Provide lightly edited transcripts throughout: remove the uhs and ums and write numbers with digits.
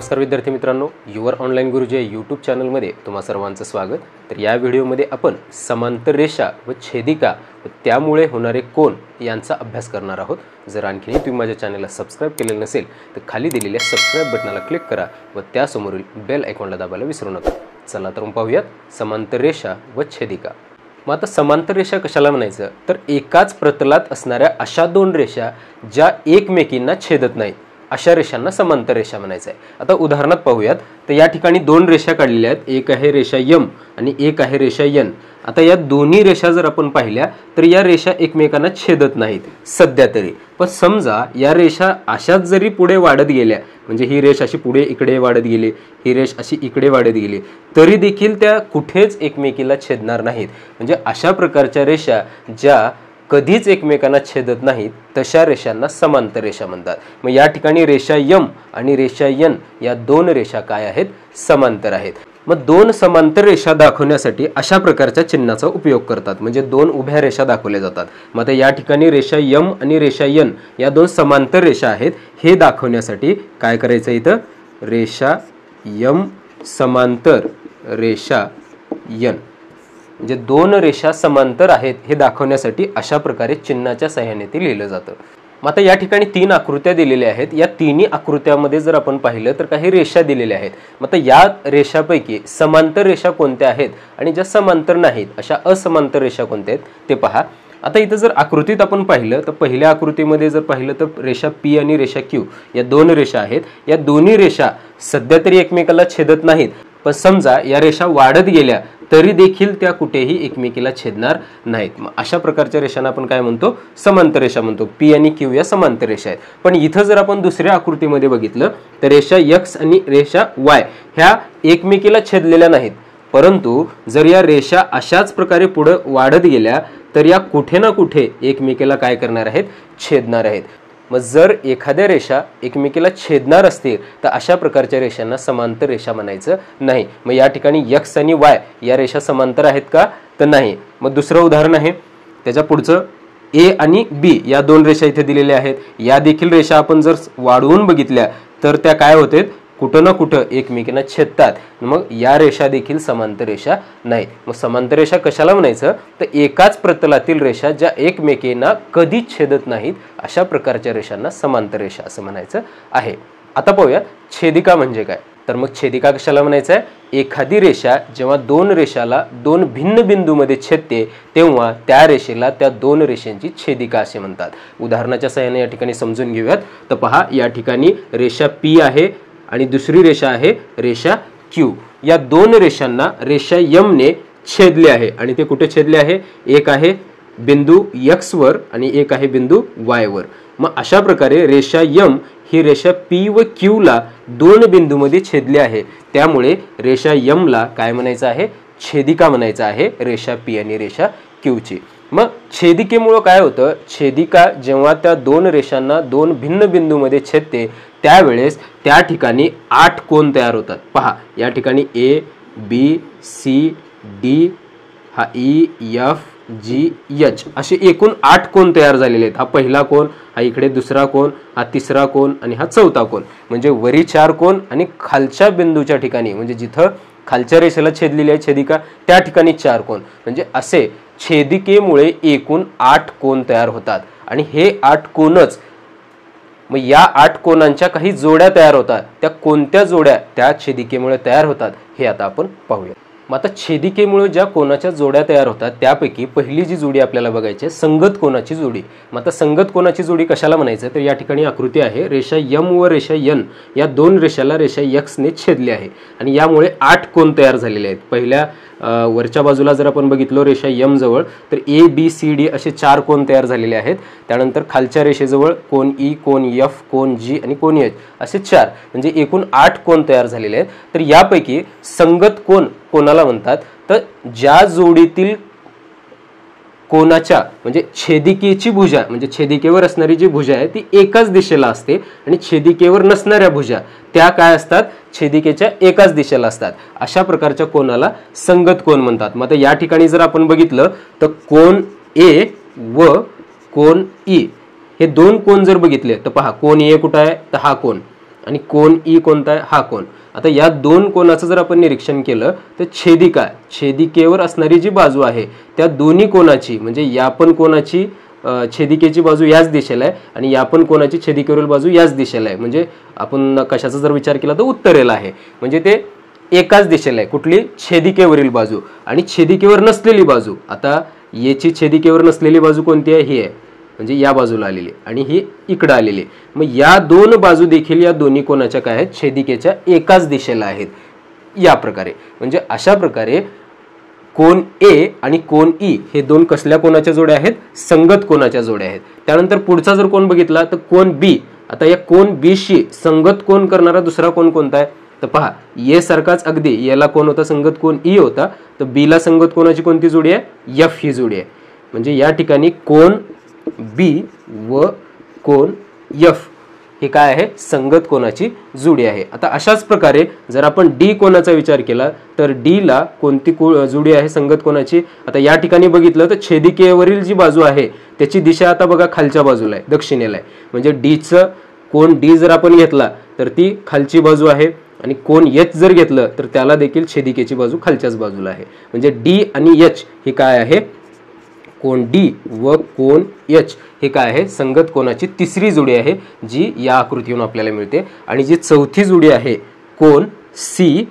नमस्कार विद्यार्थी मित्रांनो, युवर ऑनलाईन गुरुजी या यूट्यूब चॅनलमध्ये तुम्हा सर्वांचं स्वागत। तर या व्हिडिओमध्ये आपण समांतर रेषा व छेदिका व त्यामुळे होणारे कोन यांचा अभ्यास करणार आहोत। जर आणखीही तुम्ही माझ्या चॅनलला सबस्क्राइब केलेले नसेल तर खाली दिलेल्या सबस्क्राइब बटनाला क्लिक करा व त्यासमोरील बेल आयकॉनला दाबायला विसरू नका। चला तर मग पाहूयात समांतर रेषा व छेदिका। मग आता समांतर रेषा कशाला म्हणायचं तर एकाच प्रतलात असणाऱ्या अशा दोन रेषा ज्या एकमेकींना छेदत नाहीत अशा रेषांना समांतर रेषा म्हणायचं आहे। आता उदाहरणात पाहूयात। तर या ठिकाणी दोन रेषा काढलेल्या आहेत, एक आहे रेषा यम आणि एक आहे रेषा यन। आता या दोन्ही रेषा जर आपण पाहिल्या तर या रेषा एकमेकांना छेदत नाहीत सध्या तरी, पण समजा या रेषा अशाच जरी पुढे वाढत गेल्या, म्हणजे ही रेष अशी पुढे इकडे वाढत गेली, ही रेष अशी इकडे वाढत गेली, तरी देखील त्या कुठेच एकमेकीला छेदणार नाहीत। म्हणजे अशा प्रकारच्या रेषा ज्या कधीच एकमेकांना छेदत नाहीत तशा रेषांना समांतर रेषा म्हणतात। मग या ठिकाणी रेषा यम आणि रेषा यन या दोन रेषा काय आहेत, समांतर आहेत। मग दोन समांतर रेषा दाखवण्यासाठी अशा प्रकारच्या चिन्हाचा उपयोग करतात, म्हणजे दोन उभ्या रेषा दाखवल्या जातात। मग आता या ठिकाणी रेषा यम आणि रेषा यन या दोन समांतर रेषा आहेत, हे दाखवण्यासाठी काय करायचं, इथं रेषा यम समांतर रेषा यन, म्हणजे दोन रेषा समांतर आहेत हे दाखवण्यासाठी अशा प्रकारे चिन्हाच्या सहाय्याने ते लिहिलं जातं। मग आता या ठिकाणी तीन आकृत्या दिलेल्या आहेत, या तिन्ही आकृत्यामध्ये जर आपण पाहिलं तर काही रेषा दिलेल्या आहेत। मग आता या रेषापैकी समांतर रेषा कोणत्या आहेत आणि ज्या समांतर नाहीत अशा असमांतर रेषा कोणत्या आहेत ते पहा। आता इथं जर आकृतीत आपण पाहिलं तर पहिल्या आकृतीमध्ये जर पाहिलं तर रेषा पी आणि रेषा क्यू या दोन रेषा आहेत। या दोन्ही रेषा सध्या तरी एकमेकाला छेदत नाहीत, पण समजा या रेषा वाढत गेल्या तरी देखील त्या कुठेही एकमेकीला छेदणार नाहीत। मग अशा प्रकारच्या रेषांना आपण काय म्हणतो, समांतर रेषा म्हणतो। पी आणि क्यू या समांतर रेषा आहेत। पण इथं जर आपण दुसऱ्या आकृतीमध्ये बघितलं तर रेषा एक्स आणि रेषा वाय ह्या एकमेकीला छेदलेल्या नाहीत, परंतु जर या रेषा अशाच प्रकारे पुढे वाढत गेल्या तर या कुठे ना कुठे एकमेकीला काय करणार आहेत, छेदणार आहेत। मग जर एखाद्या रेषा एकमेकीला छेदणार असतील तर अशा प्रकारच्या रेषांना समांतर रेषा म्हणायचं नाही। मग या ठिकाणी एक्स आणि वाय या रेषा समांतर आहेत का, तर नाही। मग दुसरं उदाहरण आहे, त्याच्या पुढचं ए आणि बी या दोन रेषा इथे दिलेल्या आहेत। या देखील रेषा आपण जर वाढवून बघितल्या तर त्या काय होतात, कुठं ना कुठं एकमेकींना छेदतात। मग या रेषा देखील समांतर रेषा नाहीत। मग समांतर रेषा कशाला म्हणायचं तर एकाच प्रतलातील रेषा ज्या एकमेकींना कधीच छेदत नाहीत अशा प्रकारच्या रेषांना समांतर रेषा असं म्हणायचं आहे। आता पाहूया छेदिका म्हणजे काय। तर मग छेदिका कशाला म्हणायचं आहे, एखादी रेषा जेव्हा दोन रेषाला दोन भिन्न बिंदूमध्ये छेदते तेव्हा त्या रेषेला त्या दोन रेषांची छेदिका असे म्हणतात। उदाहरणाच्या सहाय्याने या ठिकाणी समजून घेऊयात। तर पहा, या ठिकाणी रेषा पी आहे आणि दुसरी रेषा आहे रेषा क्यू। या दोन रेषांना रेषा यम ने छेदले आहे आणि ते कुठे छेदले आहे, एक आहे बिंदू एक्स वर आणि एक आहे बिंदू वाय वर। मग अशा प्रकारे रेषा यम ही रेषा पी व क्यू ला दोन बिंदूमध्ये छेदले आहे, त्यामुळे रेषा यम ला काय म्हणायचं आहे, छेदिका म्हणायचं आहे रेषा पी आणि रेषा क्यू ची। मग छेदिकेमुळे काय होतं, छेदिका जेव्हा त्या दोन रेषांना दोन भिन्न बिंदूमध्ये छेदते त्यावेळेस त्या ठिकाणी 8 कोन तयार होतात। पहा, या ठिकाणी ए बी सी डी हा ई एफ जी एच असे एकूण 8 कोन तयार झालेले आहेत। हा पहिला कोन, हा इकडे दुसरा कोन, हा तिसरा कोन आणि हा चौथा कोन, म्हणजे वरी 4 कोन आणि खालच्या बिंदूच्या ठिकाणी म्हणजे जिथं खालच्या रेषेला छेदलेली आहे छेदिका त्या ठिकाणी 4 कोन, म्हणजे असे छेदिकेमुळे एकूण 8 कोन तयार होतात। आणि हे 8 कोनच, मग या 8 कोनांच्या काही जोड्या तयार होतात, त्या कोणत्या जोड्या त्या छेदिकेमुळे तयार होतात हे आता आपण पाहूया। मग आता छेदिकेमुळे ज्या कोनाच्या जोड्या तयार होतात त्यापैकी पहिली जी जोडी आपल्याला बघायची आहे संगत कोनाची जोडी। मग आता संगत कोनाची जोडी कशाला म्हणायचं तर या ठिकाणी आकृती आहे, रेषा यम व रेषा यन या दोन रेषाला रेषा एक्स ने छेदले आहे आणि यामुळे 8 कोन तयार झालेले आहेत। पहिल्या वरच्या बाजूला जर आपण बघितलं रेषा यम जवळ तर ए बी सी डी असे 4 कोन तयार झालेले आहेत। त्यानंतर खालच्या रेषेजवळ कोन ई, कोन एफ, कोन जी आणि कोन एच असे 4, म्हणजे एकूण 8 कोन तयार झालेले आहेत। तर यापैकी संगत कोन कोणाला म्हणतात तर ज्या जोडीतील कोनाच्या म्हणजे छेदिकेची भुजा, म्हणजे छेदिकेवर असणारी जी भुजा आहे ती एकाच दिशेला असते आणि छेदिकेवर नसणाऱ्या भुजा त्या काय असतात, छेदिकेच्या एकाच दिशेला असतात। अशा प्रकारच्या कोनाला संगत कोन म्हणतात। मग या ठिकाणी जर आपण बघितलं तर कोन ए व कोन ई हे दोन कोन जर बघितले तर पहा, कोन ए कुठे आहे तर हा कोन, आणि कोन ई कोणता आहे, हा कोन. आता या दोन कोनाचं जर आपण निरीक्षण केलं तर छेदिकेवर असणारी जी बाजू आहे त्या दोन्ही कोनाची, म्हणजे या पण कोनाची छेदिकेची बाजू याच दिशेला आहे आणि या पण कोनाची छेदिकेवरील बाजू याच दिशेला आहे. म्हणजे आपण कशाचा जर विचार केला तर उत्तरेला आहे, म्हणजे ते एकाच दिशेला आहे. कुठली, छेदिकेवरील बाजू. आणि छेदिकेवर नसलेली बाजू, आता याची छेदिकेवर नसलेली बाजू कोणती आहे, ही आहे, म्हणजे या बाजूला आलेली आणि ही इकडे आलेली. मग या दोन बाजू देखील या दोन्ही कोनाच्या काय आहेत, छेदिकेच्या एकाच दिशेला आहेत. या प्रकारे म्हणजे अशा प्रकारे कोन ए आणि कोन ई हे दोन कसल्या कोनाच्या जोड्या आहेत, संगत कोनाच्या जोड्या आहेत. त्यानंतर पुढचा जर कोन बघितला तर कोन बी. आता या कोन बी शी संगत कोन करणारा दुसरा कोन कोणता आहे, तर पहा ए सारखाच अगदी याला कोण होता, संगत कोन ई होता. तर बी ला संगत कोनाची कोणती जोडी आहे, एफ ही जोडी आहे. म्हणजे या ठिकाणी कोन बी व कोन एफ हे काय आहे, संगत कोनाची जोडी आहे. आता अशाच प्रकारे जर आपण डी कोनाचा विचार केला तर डी ला कोणती जोडी आहे संगत कोनाची. आता या ठिकाणी बघितलं तर छेदिकेवरील जी बाजू आहे त्याची दिशा आता बघा खालच्या बाजूला आहे, दक्षिणेला आहे. म्हणजे डीचं कोन डी जर आपण घेतला तर ती खालची बाजू आहे आणि कोन एच जर घेतलं तर त्याला देखील छेदिकेची बाजू खालच्याच बाजूला आहे. म्हणजे डी आणि एच हे काय आहे, कोन डी व कोन एच हे काय आहे, संगत कोनाची तिसरी जोडी आहे जी या आकृतीवरून आपल्याला मिळते. आणि जी चौथी जोडी आहे कोन सी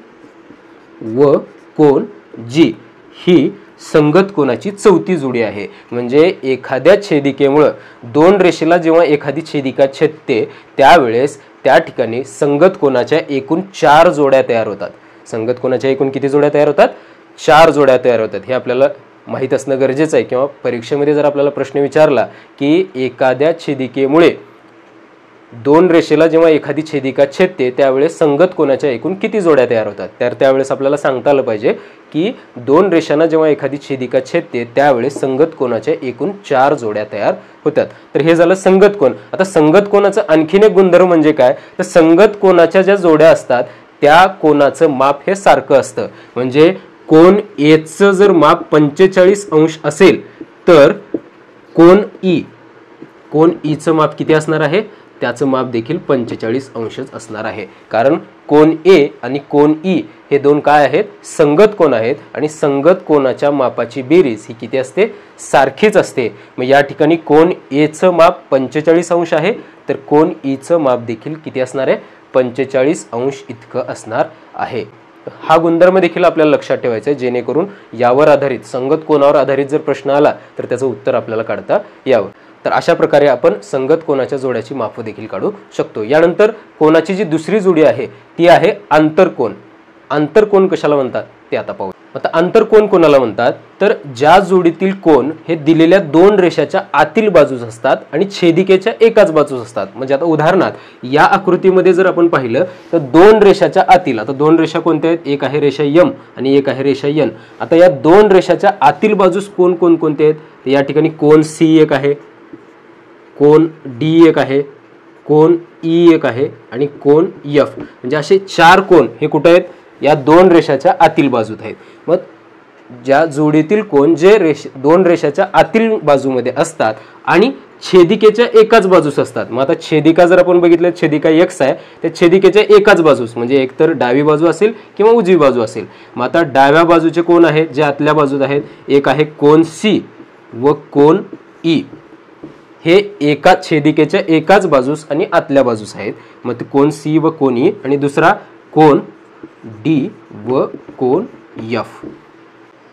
व कोन जी ही संगत कोनाची चौथी जोडी आहे. म्हणजे एखाद्या छेदिकेमुळे दोन रेषेला जेव्हा एखादी छेदिका छेदते त्यावेळेस त्या ठिकाणी संगत कोनाच्या एकूण 4 जोड्या तयार होतात. संगत कोनाच्या एकूण किती जोड्या तयार होतात, 4 जोड्या तयार होतात. हे आपल्याला माहित असणं गरजेचं आहे. किंवा परीक्षेमध्ये जर आपल्याला प्रश्न विचारला की एखाद्या छेदिकेमुळे दोन रेषेला जेव्हा एखादी छेदिका छेदते त्यावेळेस संगत कोनाच्या एकूण किती जोड्या तयार होतात, तर त्यावेळेस आपल्याला सांगता आलं पाहिजे की दोन रेषांना जेव्हा एखादी छेदिका छेदते त्यावेळेस संगत कोनाच्या एकूण 4 जोड्या तयार होतात. तर हे झालं संगत कोन. आता संगत कोनाचं आणखीन एक गुणधर्म म्हणजे काय, तर संगत कोनाच्या ज्या जोड्या असतात त्या कोनाचं माप हे सारखं असतं. म्हणजे कोन ए चं जर माप 45 अंश असेल तर कोन ई चं माप किती असणार आहे, त्याचं माप देखील 45 अंशच असणार आहे. कारण कोन ए आणि कोन ई हे दोन काय आहेत, संगत कोन आहेत आणि संगत कोनाच्या मापाची बेरीज ही किती असते, सारखीच असते. मग या ठिकाणी कोन ए चं माप 45 अंश आहे तर कोन ई चं माप देखील किती असणार आहे, 45 अंश इतकं असणार आहे. हा गुणधर्म देखील आपल्याला लक्षात ठेवायचा आहे जेणेकरून यावर आधारित संगत कोनावर आधारित जर प्रश्न आला तर त्याचं उत्तर आपल्याला काढता यावं. तर अशा प्रकारे आपण संगत कोनाच्या जोड्याची मापं देखील काढू शकतो. यानंतर कोनाची जी दुसरी जोडी आहे ती आहे आंतरकोन. आंतरकोन कशाला म्हणतात ते आता पाहू. आता आंतरकोन कोणाला म्हणतात, तर ज्या जोडीतील कोन हे दिलेल्या दोन रेषाच्या आतील बाजूस असतात आणि छेदिकेच्या एकाच बाजूस असतात. म्हणजे आता उदाहरणार्थ या आकृतीमध्ये जर आपण पाहिलं तर दोन रेषाच्या आतील, आता दोन रेषा कोणत्या आहेत, एक आहे रेषा यम आणि एक आहे रेषा यन. आता या दोन रेषाच्या आतील बाजूस कोन कोणते आहेत, तर या ठिकाणी कोन सी एक आहे, कोन डी एक आहे, कोन ई एक आहे आणि कोन एफ. म्हणजे असे 4 कोन हे कुठे आहेत, या दोन रेषाच्या आतील बाजूत आहेत. मग ज्या जोडीतील कोन जे दोन रेषाच्या आतील बाजूमध्ये असतात आणि छेदिकेच्या एकाच बाजूस असतात. मग आता छेदिका जर आपण बघितलं, छेदिका एक्स आहे, त्या छेदिकेच्या एकाच बाजूस म्हणजे एकतर डावी बाजू असेल किंवा उजवी बाजू असेल. मग आता डाव्या बाजूचे कोन आहेत जे आतल्या बाजूत आहेत, एक आहे कोन सी व कोन ई. हे एका छेदिकेच्या एकाच बाजूस आणि आतल्या बाजूस आहेत. मग ते कोन सी व कोन ई आणि दुसरा कोन डी व कोन एफ.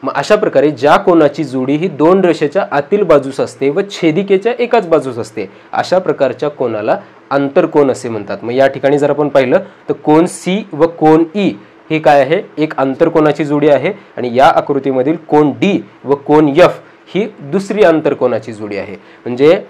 मग अशा प्रकारे ज्या कोनाची जोडी ही दोन रेषेच्या आतील बाजूस असते व छेदिकेच्या एकाच बाजूस असते अशा प्रकारच्या कोनाला आंतरकोन असे म्हणतात. मग या ठिकाणी जर आपण पाहिलं तर कोन सी व कोन ई हे काय आहे, एक आंतरकोनाची जोडी आहे आणि या आकृतीमधील कोन डी व कोन एफ ही दुसरी आंतरकोनाची जोडी आहे. म्हणजे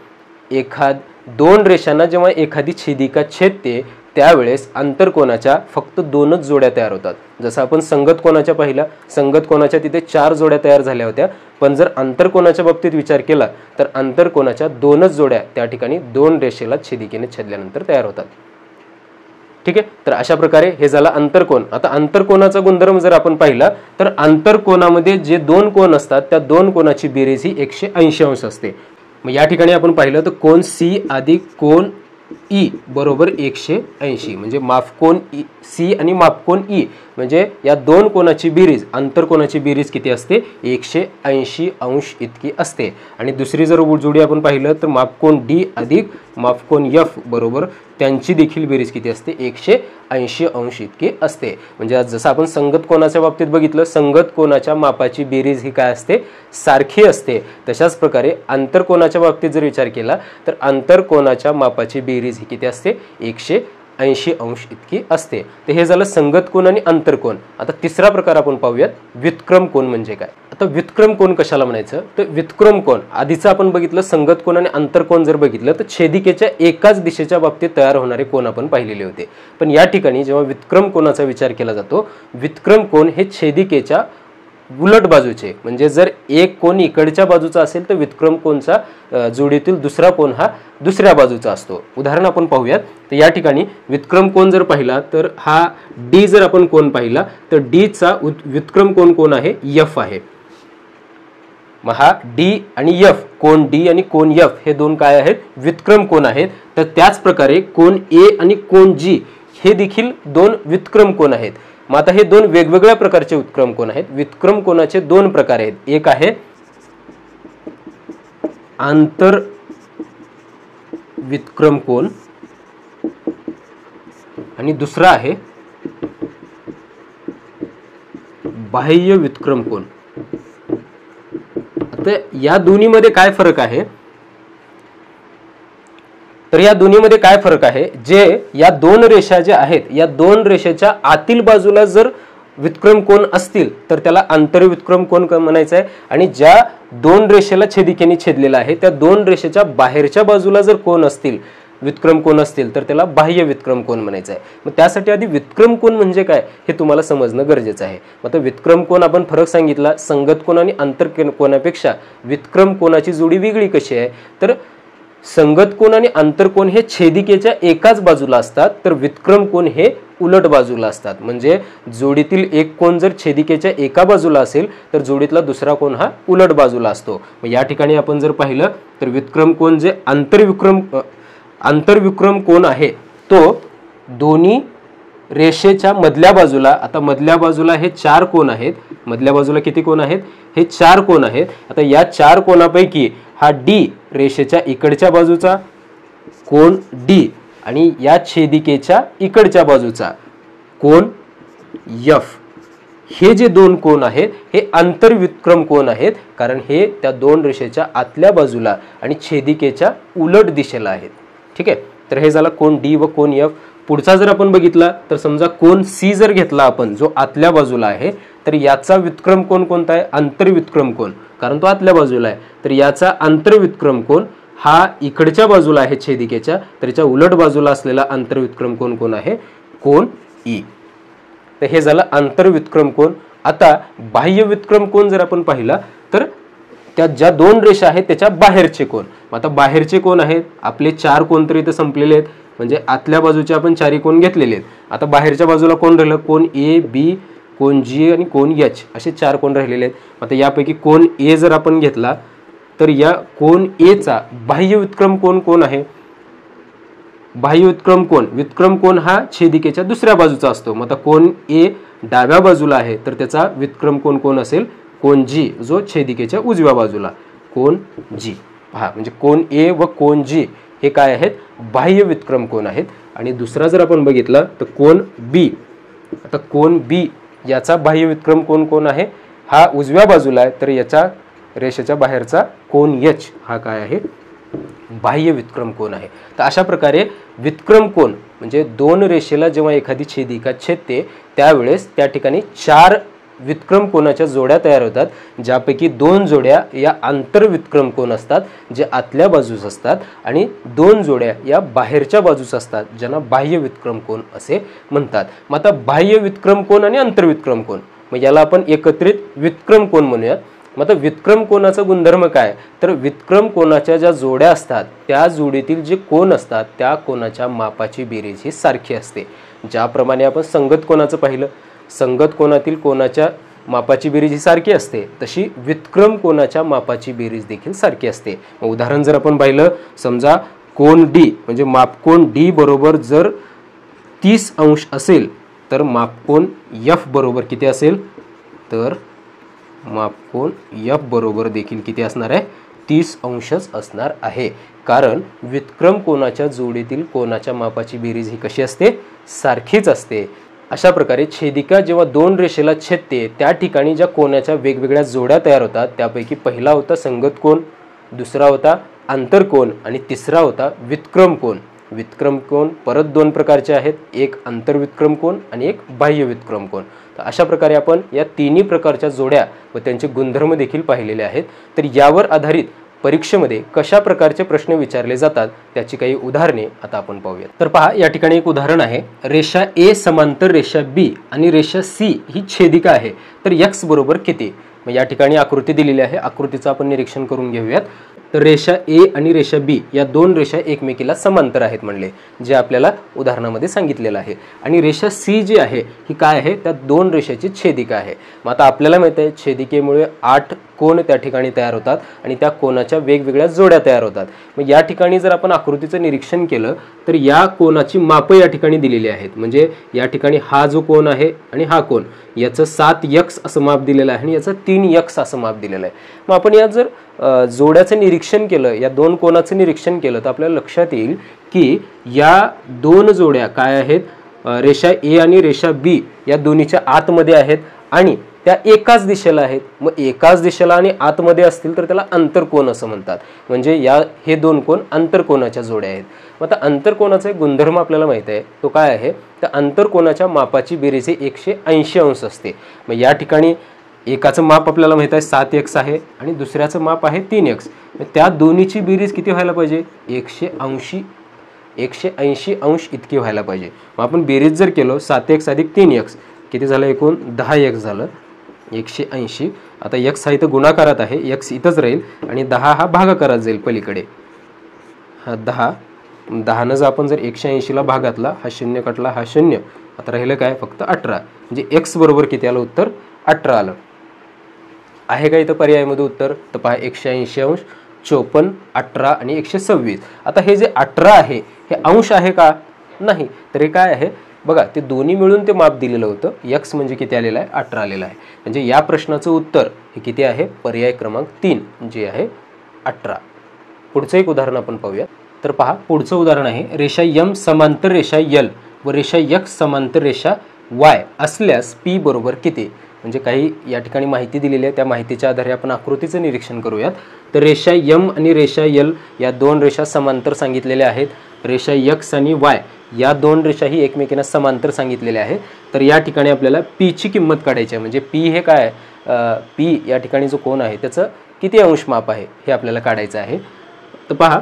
दोन रेषांना जेव्हा एखादी छेदिका छेदते त्यावेळेस आंतरकोनाच्या फक्त 2च जोड्या तयार होतात. जसं आपण संगत कोनाच्या पाहिला, संगत कोनाच्या तिथे 4 जोड्या तयार झाल्या होत्या, पण जर आंतरकोनाच्या बाबतीत विचार केला तर आंतरकोनाच्या 2च जोड्या त्या ठिकाणी दोन रेषेला छेदिकेने छेदल्यानंतर तयार होतात. ठीक आहे, तर अशा प्रकारे हे झालं आंतरकोन. आता आंतरकोनाचा गुणधर्म जर आपण पाहिला तर आंतरकोनामध्ये जे दोन कोन असतात त्या दोन कोनाची बेरीज ही 180 अंश असते. मग या ठिकाणी आपण पाहिलं तर कोन सी अधिक कोन ई बरोबर 180, म्हणजे मापकोन सी आणि मापकोन ई म्हणजे या दोन कोनाची बेरीज, आंतरकोनाची बेरीज किती असते? 180 अंश इतकी असते. आणि दुसरी जर जोडी आपण पाहिलं तर मापकोन डी अधिक मापकोन एफ बरोबर त्यांची देखील बेरीज किती असते? 180 अंश इतकी असते. म्हणजे जसं आपण संगत कोनाच्या बाबतीत बघितलं, संगत कोनाच्या मापाची बेरीज ही काय असते? सारखी असते. तशाच प्रकारे आंतरकोनाच्या बाबतीत जर विचार केला तर आंतरकोनाच्या मापाची बेरीज ही किती असते? 180 अंश इतकी असते. तर हे झालं संगत कोन आणि आंतरकोन. आता तिसरा प्रकार आपण पाहूयात, व्युत्क्रम कोन म्हणजे काय. आता व्युत्क्रम कोन कशाला म्हणायचं? तर व्युत्क्रम कोन आधीचं आपण बघितलं, संगत कोन आणि आंतरकोन जर बघितलं तर छेदिकेच्या एकाच दिशेच्या बाबतीत तयार होणारे कोन आपण पाहिलेले होते. पण या ठिकाणी जेव्हा व्युत्क्रम कोनाचा विचार केला जातो, व्युत्क्रम कोन हे छेदिकेच्या उलट बाजूचे, म्हणजे जर एक कोन इकडच्या बाजूचा असेल तर व्युत्क्रम कोनचा जोडीतील दुसरा कोन हा दुसऱ्या बाजूचा असतो. उदाहरण आपण पाहूयात. तर या ठिकाणी व्युत्क्रम कोन जर पाहिला तर हा डी जर आपण कोन पाहिला तर डी चा व्युत्क्रम कोन कोण आहे? एफ आहे. मग हा डी आणि एफ, कोन डी आणि कोन एफ हे दोन काय आहेत? व्युत्क्रम कोन आहेत. तर त्याच प्रकारे कोन ए आणि कोन जी हे देखील दोन व्युत्क्रम कोन आहेत. मग आता हे दोन वेगवेगळ्या प्रकारचे व्युत्क्रम कोन आहेत. व्युत्क्रम कोनाचे दोन प्रकार आहेत. एक आहे आंतर व्युत्क्रम कोन आणि दुसरा आहे बाह्य व्युत्क्रम कोन. आता या दोन्हीमध्ये काय फरक आहे? तर या दोन्हीमध्ये काय फरक आहे? जे या दोन रेषा जे आहेत, या दोन रेषेच्या आतील बाजूला जर व्युत्क्रम कोन असतील तर त्याला आंतरव्युत्क्रम कोन म्हणायचं आहे. आणि ज्या दोन रेषेला छेदिकेने छेदलेला आहे त्या दोन रेषेच्या बाहेरच्या बाजूला जर कोन असतील, व्युत्क्रम कोन असतील तर त्याला बाह्य व्युत्क्रम कोन म्हणायचं आहे. मग त्यासाठी आधी व्युत्क्रम कोन म्हणजे काय हे तुम्हाला समजणं गरजेचं आहे. मग आता व्युत्क्रम कोन आपण फरक सांगितला, संगत कोन आणि आंतर कोनापेक्षा व्युत्क्रम कोनाची जोडी वेगळी कशी आहे? तर संगत कोन आणि आंतरकोन हे छेदिकेच्या एकाच बाजूला असतात, तर व्युत्क्रम कोन हे उलट बाजूला असतात. म्हणजे जोडीतील एक कोन जर छेदिकेच्या एका बाजूला असेल तर जोडीतला दुसरा कोन हा उलट बाजूला असतो. मग या ठिकाणी आपण जर पाहिलं तर व्युत्क्रम कोन जे आंतरव्युत्क्रम कोन आहे तो दोन्ही रेषेच्या मधल्या बाजूला, आता मधल्या बाजूला हे चार कोन आहेत. मधल्या बाजूला किती कोन आहेत? हे चार कोन आहेत. आता या चार कोनापैकी हा डी रेषेच्या इकडच्या बाजूचा कोन डी आणि या छेदिकेच्या इकडच्या बाजूचा कोन एफ, हे जे दोन कोन आहेत हे आंतरव्युत्क्रम कोन आहेत, कारण हे त्या दोन रेषेच्या आतल्या बाजूला आणि छेदिकेच्या उलट दिशेला आहेत. ठीक आहे. तर हे झालं कोन डी व कोन एफ. पुढचा जर आपण बघितला तर समजा कोन सी जर घेतला आपण, जो आतल्या बाजूला आहे, तर याचा व्युत्क्रम कोन कोणता आहे? आंतरव्युत्क्रम कोन, कारण तो आतल्या बाजूला आहे. तर याचा आंतरव्युत्क्रम कोन हा इकडच्या बाजूला आहे छेदिकेच्या, तर याच्या उलट बाजूला असलेला आंतरव्युत्क्रम कोन कोण आहे? कोन ई. तर हे झालं आंतरव्युत्क्रम कोन. आता बाह्य व्युत्क्रम कोन जर आपण पाहिला तर त्या ज्या दोन रेषा आहेत त्याच्या बाहेरचे कोन. आता बाहेरचे कोन आहेत आपले चार कोन तर इथे संपलेले आहेत, म्हणजे आतल्या बाजूचे आपण चारही कोन घेतलेले आहेत. आता बाहेरच्या बाजूला कोण राहिलं? कोन ए, बी, कोन जी आणि कोन एच असे चार कोन राहिलेले आहेत. आता यापैकी कोन ए जर आपण घेतला तर या कोन ए चा बाह्य व्युत्क्रम कोन कोण आहे? बाह्य व्युत्क्रम कोन, व्युत्क्रम कोन हा छेदिकेच्या दुसऱ्या बाजूचा असतो. मग आता कोन ए डाव्या बाजूला आहे तर त्याचा व्युत्क्रम कोन कोण असेल? कोन जी, जो छेदिकेच्या उजव्या बाजूला, कोन जी. पहा, म्हणजे कोन ए व कोन जी हे काय आहेत? बाह्य व्युत्क्रम कोन आहेत. आणि दुसरा जर आपण बघितला तर कोन बी. आता कोन बी याचा बाह्य व्युत्क्रम कोन कोण आहे? हा उजव्या बाजूला आहे, तर याच्या रेषेच्या बाहेरचा कोन एच हा काय आहे? बाह्य व्युत्क्रम कोन आहे. तर अशा प्रकारे व्युत्क्रम कोन म्हणजे दोन रेषेला जेव्हा एखादी छेदिका छेदते त्यावेळेस त्या ठिकाणी चार व्युत्क्रम कोनाच्या जोड्या तयार होतात, ज्यापैकी दोन जोड्या या आंतरव्युत्क्रम कोन असतात जे आतल्या बाजूस असतात आणि दोन जोड्या या बाहेरच्या बाजूस असतात, ज्यांना बाह्य व्युत्क्रम कोन असे म्हणतात. मग आता बाह्य व्युत्क्रम कोन आणि आंतरव्युत्क्रम कोन, मग याला आपण एकत्रित व्युत्क्रम कोन म्हणूयात. मग आता व्युत्क्रम कोनाचा गुणधर्म काय? तर व्युत्क्रम कोनाच्या ज्या जोड्या असतात त्या जोडीतील जे कोन असतात त्या कोनाच्या मापाची बेरीज ही सारखी असते. ज्याप्रमाणे आपण संगत कोनाचं पाहिलं, संगत कोनातील कोनाच्या मापाची बेरीज ही सारखी असते, तशी व्युत्क्रम कोनाच्या मापाची बेरीज देखील सारखी असते. उदाहरण जर आपण पाहिलं, समजा कोन डी म्हणजे मापकोन डी बरोबर जर 30 अंश असेल तर मापकोन एफ बरोबर किती असेल, तर मापकोन एफ बरोबर देखील किती असणार आहे, 30 अंशच असणार आहे. कारण व्युत्क्रम कोनाच्या जोडीतील कोनाच्या मापाची बेरीज ही कशी असते, सारखीच असते. अशा प्रकारे छेदिका जेव्हा दोन रेषेला छेदते त्या ठिकाणी ज्या कोनाच्या वेगवेगळ्या जोड्या तयार होतात त्यापैकी पहिला होता संगत कोन, दुसरा होता आंतरकोन आणि तिसरा होता व्युत्क्रम कोन. व्युत्क्रम कोन परत दोन प्रकारचे आहेत, एक आंतरव्युत्क्रम कोन आणि एक बाह्य व्युत्क्रम कोन. तर अशा प्रकारे आपण या तिन्ही प्रकारच्या जोड्या व त्यांचे गुणधर्म देखील पाहिलेले आहेत. तर यावर आधारित परीक्षेमध्ये कशा प्रकारचे प्रश्न विचारले जातात त्याची काही उदाहरणे आता आपण पाहूयात. तर पहा, या ठिकाणी एक उदाहरण आहे. रेषा ए समांतर रेषा बी आणि रेषा सी ही छेदिका आहे, तर x बरोबर किती. मग या ठिकाणी आकृती दिलेली आहे, आकृतीचं आपण निरीक्षण करून घेऊयात. तर रेषा ए आणि रेषा बी या दोन रेषा एकमेकीला समांतर आहेत म्हणले, जे आपल्याला उदाहरणामध्ये सांगितलेलं आहे. आणि रेषा सी जी आहे ही काय आहे, त्या दोन रेषेची छेदिका आहे. मग आता आपल्याला माहिती आहे छेदिकेमुळे 8 कोन त्या ठिकाणी तयार होतात आणि त्या कोनाच्या वेगवेगळ्या जोड्या तयार होतात. मग या ठिकाणी जर आपण आकृतीचं निरीक्षण केलं तर या कोनाची मापं या ठिकाणी दिलेली आहेत. म्हणजे या ठिकाणी हा जो कोन आहे आणि हा कोन, याचं 7x असं माप दिलेलं आहे आणि याचं 3x असं माप दिलेलं आहे. मग आपण या जर जोड्याचं निरीक्षण केलं, या दोन कोनाचं निरीक्षण केलं तर आपल्याला लक्षात येईल की या दोन जोड्या काय आहेत, रेषा ए आणि रेषा बी या दोन्हीच्या आतमध्ये आहेत आणि त्या एकाच दिशेला आहेत. मग एकाच दिशेला आणि आतमध्ये असतील तर त्याला आंतरकोन असं म्हणतात. म्हणजे हे दोन कोन आंतरकोनाच्या जोड्या आहेत. मग आता आंतरकोनाचा एक गुणधर्म आपल्याला माहिती आहे, तो काय आहे, तर आंतरकोनाच्या मापाची बेरीज 180 अंश असते. मग या ठिकाणी एकाचं माप आपल्याला माहित आहे 7x आहे आणि दुसऱ्याचं माप आहे 3x. त्या दोन्हीची बेरीज किती व्हायला पाहिजे, 180 अंश इतकी व्हायला पाहिजे. मग आपण बेरीज जर केलो 7x अधिक 3x किती झालं, एकूण 10x झालं, 180. आता x हा इथं गुणाकारात आहे, x इथंच राहील आणि 10 हा भागाकारात जाईल पलीकडे. हा 10 जर आपण जर 180ला भागातला, हा 0 कटला, हा 0, आता राहिलं काय, फक्त 18. म्हणजे x बरोबर किती आलं, उत्तर 18 आलं. आहे का इथं पर्यायामध्ये उत्तर, तर पहा 180 अंश, 54, 18 आणि 126. आता हे जे 18 आहे हे अंश आहे का, नाही. तर हे काय आहे बघा, ते दोन्ही मिळून ते माप दिलेलं होतं. x म्हणजे किती आलेलं आहे, 18 आलेलं आहे. म्हणजे या प्रश्नाचं उत्तर हे किती आहे, पर्याय क्रमांक 3 जे आहे 18. पुढचं एक उदाहरण आपण पाहूया. तर पहा, पुढचं उदाहरण आहे रेषा m समांतर रेषा l व रेषा x समांतर रेषा y असल्यास p बरोबर किती. म्हणजे काही या ठिकाणी माहिती दिलेली आहे, त्या माहितीच्या आधारे आपण आकृतीचं निरीक्षण करूयात. तर रेषा m आणि रेषा l या दोन रेषा समांतर सांगितलेल्या आहेत. रेषा x आणि y या दोन रेषा ही एकमेकांना समांतर सांगितलेल्या आहेत. तर या ठिकाणी आपल्याला p ची किंमत काढायची आहे. म्हणजे p हे काय, p या ठिकाणी जो कोन आहे त्याचं किती अंश माप आहे हे आपल्याला काढायचं आहे. तर पहा,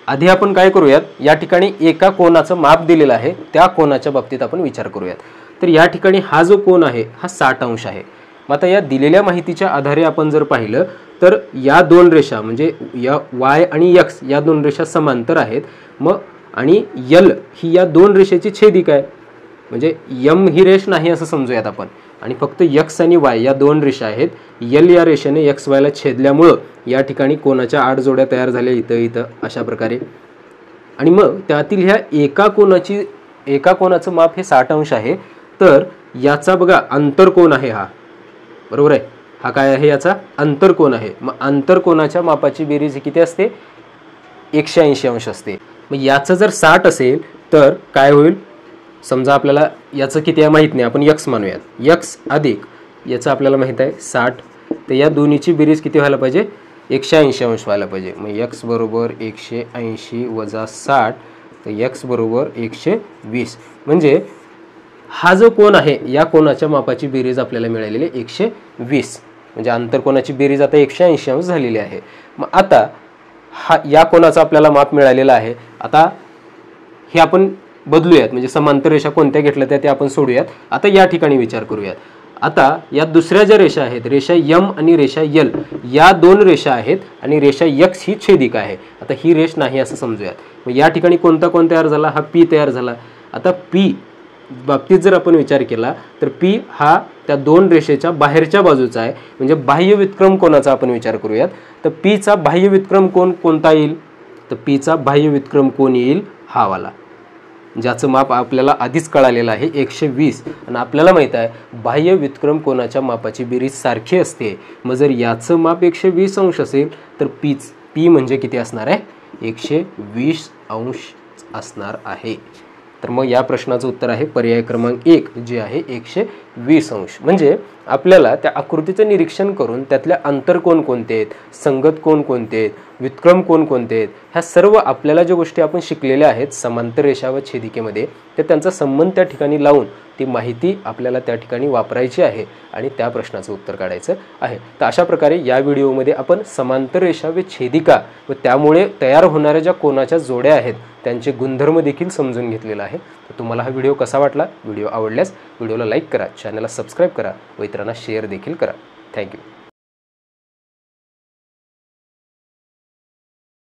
आधी आपण काय करूयात, या ठिकाणी एका कोनाचं माप दिलेलं आहे, त्या कोनाच्या बाबतीत आपण विचार करूयात. तर या ठिकाणी हा जो कोन आहे हा 60 अंश आहे. मग आता या दिलेल्या माहितीच्या आधारे आपण जर पाहिलं तर या दोन रेषा म्हणजे या y आणि x या दोन रेषा समांतर आहेत. मग आणि l ही या दोन रेषेची छेदिका आहे. म्हणजे m ही रेष नाही असं समजूयात आपण, आणि फक्त x आणि y या दोन रेषा आहेत. l या रेषेने x y ला छेदल्यामुळं या ठिकाणी कोनाच्या 8 जोड्या तयार झाल्या इथं अशा प्रकारे. आणि मग त्यातील ह्या एका कोनाचं माप हे 60 अंश आहे. तर याचा बघा आंतरकोन आहे हा, बरोबर आहे, हा काय आहे, याचा आंतरकोन आहे. मग आंतरकोनाच्या मापाची बेरीज किती असते, 180 अंश असते. मग याचं जर 60 असेल तर काय होईल, समजा आपल्याला याचं किती आहे माहीत नाही, आपण x मानूयात. x अधिक याचं आपल्याला माहीत आहे 60, तर या दोन्हीची बेरीज किती व्हायला पाहिजे, 180 अंश व्हायला पाहिजे. मग x बरोबर 180 वजा 60, तर x बरोबर 120. म्हणजे हा जो कोन आहे या कोनाच्या मापाची बेरीज आपल्याला मिळालेली 120. म्हणजे आंतरकोनाची बेरीज आता 180 अंश झालेली आहे. मग आता या कोनाचं आपल्याला माप मिळालेलं आहे. आता हे आपण बदलूयात, म्हणजे समांतर रेषा कोणत्या घेतल्या त्या आपण सोडूयात. आता या ठिकाणी विचार करूयात. आता या दुसऱ्या ज्या रेषा आहेत, रेषा m आणि रेषा l या दोन रेषा आहेत आणि रेषा x ही छेदिका आहे. आता ही रेष नाही असं समजूयात. मग या ठिकाणी कोणता कोन तयार झाला, हा p तयार झाला. आता p बाबतीत जर आपण विचार केला तर p हा त्या दोन रेषेच्या बाहेरच्या बाजूचा आहे. म्हणजे बाह्य व्युत्क्रम कोनाचा आपण विचार करूयात. तर p चा बाह्य व्युत्क्रम कोन कोणता येईल, तर पीचा बाह्य व्युत्क्रम कोन येईल हा वाला, ज्याचं माप आपल्याला आधीच कळालेलं आहे 120, आणि आपल्याला माहित आहे बाह्य व्युत्क्रम कोनाच्या मापाची बेरीज सारखी असते. मग जर याचं माप 120 अंश असेल तर पी म्हणजे किती असणार आहे, 120 अंश असणार आहे. तर मग या प्रश्नाचं उत्तर आहे पर्याय क्रमांक 1 जे आहे 120 अंश. म्हणजे आपल्याला त्या आकृतीचं निरीक्षण करून त्यातल्या अंतर कोण कोणते आहेत, संगत कोण कोणते आहेत, व्युत्क्रम कोण कोणते आहेत, ह्या सर्व आपल्याला ज्या गोष्टी आपण शिकलेल्या आहेत समांतर रेषा व छेदिकेमध्ये, ते त्यांचा संबंध त्या ठिकाणी लावून ती माहिती आपल्याला त्या ठिकाणी वापरायची आहे आणि त्या प्रश्नाचं उत्तर काढायचं आहे. तर अशा प्रकारे या व्हिडिओमध्ये आपण समांतर रेषा व छेदिका व त्यामुळे तयार होणाऱ्या ज्या कोनाच्या जोड्या आहेत त्यांचे गुणधर्म देखील समजून घेतलेला आहे. तर तुम्हाला हा व्हिडिओ कसा वाटला, व्हिडिओ आवडल्यास व्हिडिओला लाईक करा, चॅनलला सबस्क्राईब करा व इतरांना शेअर देखील करा. थँक्यू.